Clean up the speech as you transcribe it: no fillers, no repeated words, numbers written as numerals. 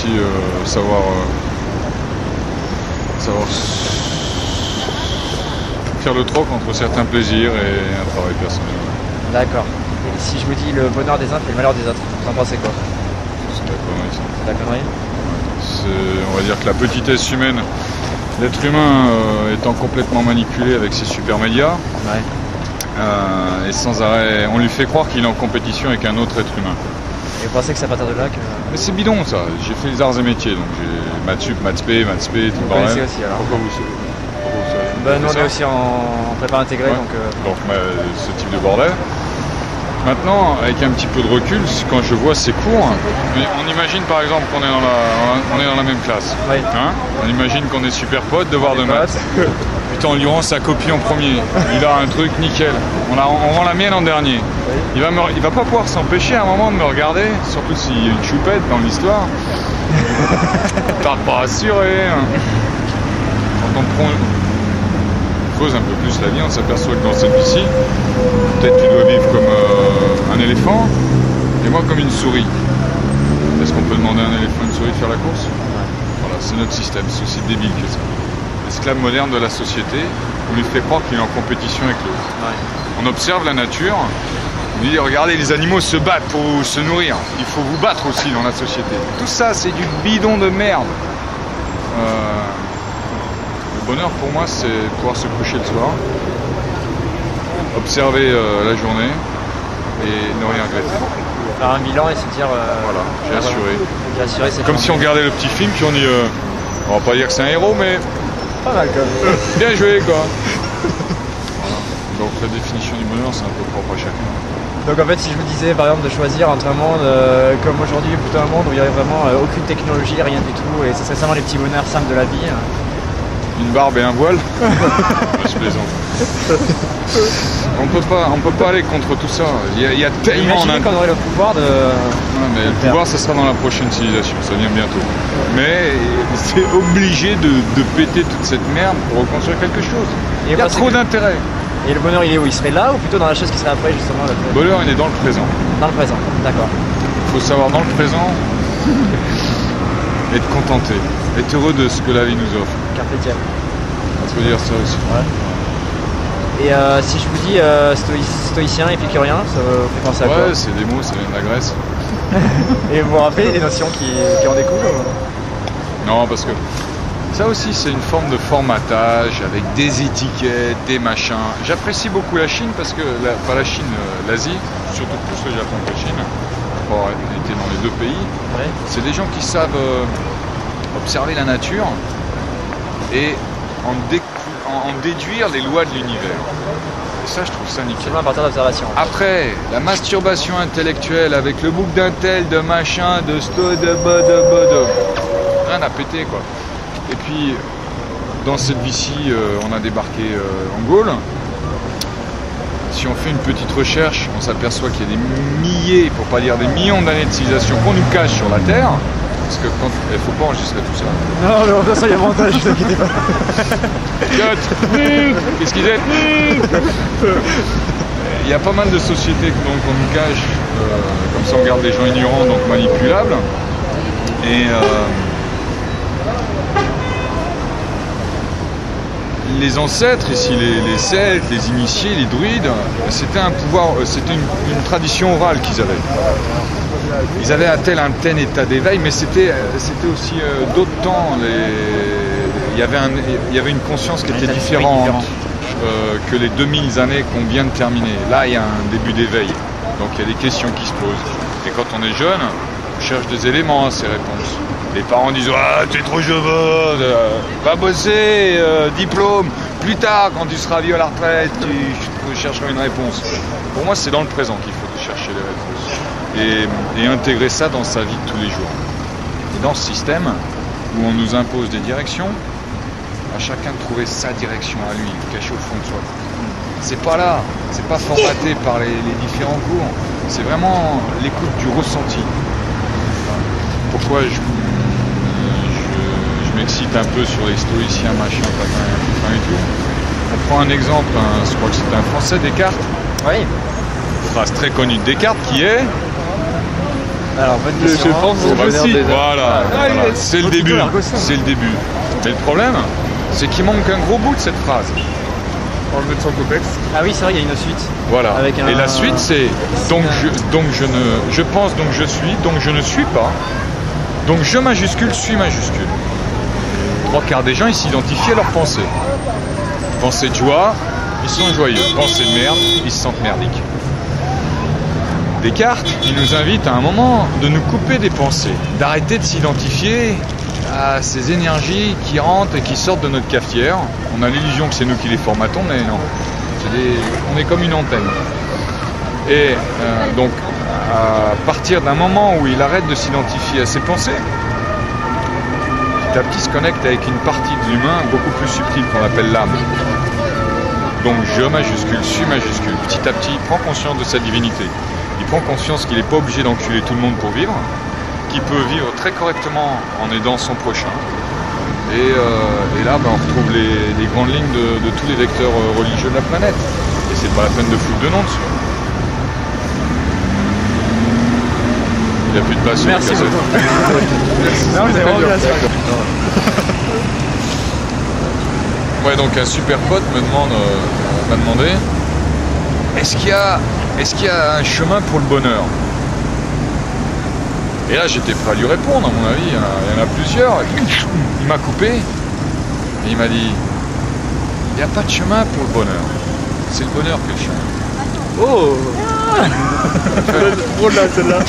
aussi savoir faire le troc entre certains plaisirs et un travail personnel. D'accord. Et si je vous dis le bonheur des uns fait le malheur des autres, vous en pensez quoi? C'est de la connerie, ça. C'est de la connerie? On va dire que la petitesse humaine, l'être humain étant complètement manipulé avec ses super médias, et sans arrêt, on lui fait croire qu'il est en compétition avec un autre être humain. Et vous pensez que c'est à partir de là que... Mais c'est bidon ça, j'ai fait les arts et métiers, donc j'ai maths sup, maths spé, tout le Vous bordel. connaissez aussi alors? Pourquoi vous savez? Nous on est aussi en prépa intégrée, Ouais. donc... Ce type de bordel. Maintenant, avec un petit peu de recul, quand je vois ces cours, on imagine par exemple qu'on est dans la même classe. Oui. Hein, on imagine qu'on est super potes, devoir de maths. Putain, on lui rend sa copie en premier. Il a un truc nickel. On rend la mienne en dernier. Il va pas pouvoir s'empêcher à un moment de me regarder, surtout s'il y a une choupette dans l'histoire. T'as pas assuré. Quand on creuse un peu plus la vie, on s'aperçoit que dans cette vie-ci, peut-être tu dois vivre comme un éléphant et moi comme une souris. Est-ce qu'on peut demander à un éléphant et une souris de faire la course? Voilà, c'est notre système, c'est aussi débile que ça. L'esclave moderne de la société, on lui fait croire qu'il est en compétition avec l'autre. On observe la nature, on dit regardez les animaux se battent pour se nourrir, il faut vous battre aussi dans la société. Tout ça c'est du bidon de merde. Le bonheur pour moi c'est pouvoir se coucher le soir, observer la journée et ne rien regretter. Faire un bilan et se dire... voilà, j'ai assuré. J'ai assuré cette Comme si on regardait le petit film puis on dit on va pas dire que c'est un héros mais pas mal quand même. bien joué quoi. Voilà. Donc la définition du bonheur c'est un peu propre à chacun. Donc en fait si je vous disais par exemple de choisir entre un monde comme aujourd'hui, plutôt un monde où il n'y aurait vraiment aucune technologie, rien du tout, et ce serait seulement les petits bonheurs simples de la vie. Une barbe et un voile. Je plaisante. On peut pas aller contre tout ça. Il y a tellement... Imaginez qu'on aurait le pouvoir de... Ouais, mais le pouvoir ça sera dans la prochaine civilisation, ça vient bientôt. Mais c'est obligé de péter toute cette merde pour reconstruire quelque chose. Il y a trop d'intérêt. Et le bonheur il est où? Il serait là ou plutôt dans la chose qui serait après justement? Le bonheur il est dans le présent. Dans le présent, d'accord. Il faut savoir dans le présent être contenté, être heureux de ce que la vie nous offre. Carpe diem. On peut dire ça aussi. Ouais. Et si je vous dis stoïcien, épicurien, ça vous fait penser à quoi? Ouais, c'est des mots, ça vient de la Grèce. Et vous vous rappelez des notions qui en découlent ou... Non, parce que ça aussi c'est une forme de formatage avec des étiquettes, des machins. J'apprécie beaucoup la Chine parce que, pas la Chine, l'Asie, surtout plus le Japon que la Chine, pour avoir été dans les deux pays, c'est des gens qui savent observer la nature et en déduire les lois de l'univers. Et ça, je trouve ça nickel. C'est à partir d'observation. Après, la masturbation intellectuelle avec le bouc d'un tel, de machin, de sto, de rien à péter, quoi. Et puis, dans cette vie-ci, on a débarqué en Gaule. Si on fait une petite recherche, on s'aperçoit qu'il y a des milliers, pour pas dire des millions d'années de civilisation qu'on nous cache sur la Terre. Parce que il faut pas enregistrer tout ça. Non, mais on ça, il y a montage, ne vous inquiétez pas. Qu'est-ce qu'ils aiment? Il y a pas mal de sociétés qu'on nous cache, comme ça on garde des gens ignorants, donc manipulables. Et les ancêtres, ici les Celtes, les initiés, les druides, c'était un pouvoir, c'était une tradition orale qu'ils avaient. Ils avaient un tel état d'éveil, mais c'était aussi d'autres temps. Il y avait une conscience qui était différente que les 2000 années qu'on vient de terminer. Là, il y a un début d'éveil. Donc il y a des questions qui se posent. Et quand on est jeune, on cherche des éléments à ces réponses. Les parents disent « Ah, t'es trop jeune, va bosser, diplôme. Plus tard, quand tu seras vieux à la retraite, tu chercheras une réponse. » Pour moi, c'est dans le présent qu'il faut chercher les réponses. Et intégrer ça dans sa vie de tous les jours. Et dans ce système où on nous impose des directions, à chacun de trouver sa direction à lui, cachée au fond de soi. C'est pas là, c'est pas formaté par les différents cours, c'est vraiment l'écoute du ressenti. Pourquoi je m'excite un peu sur les stoïciens, machin, patin et tout. On prend un exemple, je crois que c'était un Français, Descartes. Oui. Phrase très connue de Descartes qui est Alors, bonne question. Je pense On va aussi. venir des- Voilà, voilà. C'est le début. Argosin. C'est le début. Mais le problème, c'est qu'il manque un gros bout de cette phrase. On le met de son contexte. Ah oui, c'est vrai, il y a une suite. Voilà. Avec un- Et la suite, c'est je pense, donc je suis, donc je ne suis pas. Donc je majuscule, suis majuscule. Trois quarts des gens, ils s'identifient à leurs pensées. Pensée de joie, ils sont joyeux. Pensée de merde, ils se sentent merdiques. Descartes, il nous invite à un moment de nous couper des pensées, d'arrêter de s'identifier à ces énergies qui rentrent et qui sortent de notre cafetière. On a l'illusion que c'est nous qui les formatons, mais non. On est comme une antenne. Et donc, à partir d'un moment où il arrête de s'identifier à ses pensées, petit à petit se connecte avec une partie de l'humain beaucoup plus subtile qu'on appelle l'âme. Donc je majuscule, suis majuscule. Petit à petit, il prend conscience de sa divinité. Il prend conscience qu'il n'est pas obligé d'enculer tout le monde pour vivre, qu'il peut vivre très correctement en aidant son prochain. Et là, on retrouve les grandes lignes de tous les vecteurs religieux de la planète. Et c'est pas la peine de foutre de nom dessus. Il n'y a plus de place sur la Merci cassette. beaucoup. Non, vous avez vraiment bien ça. Ouais, donc un super pote m'a demandé est-ce qu'il y a un chemin pour le bonheur? Et là, j'étais prêt à lui répondre, à mon avis, il y en a plusieurs. Il m'a coupé et il m'a dit il n'y a pas de chemin pour le bonheur. C'est le bonheur qui est le chemin. Oh. Drôle là, celle-là.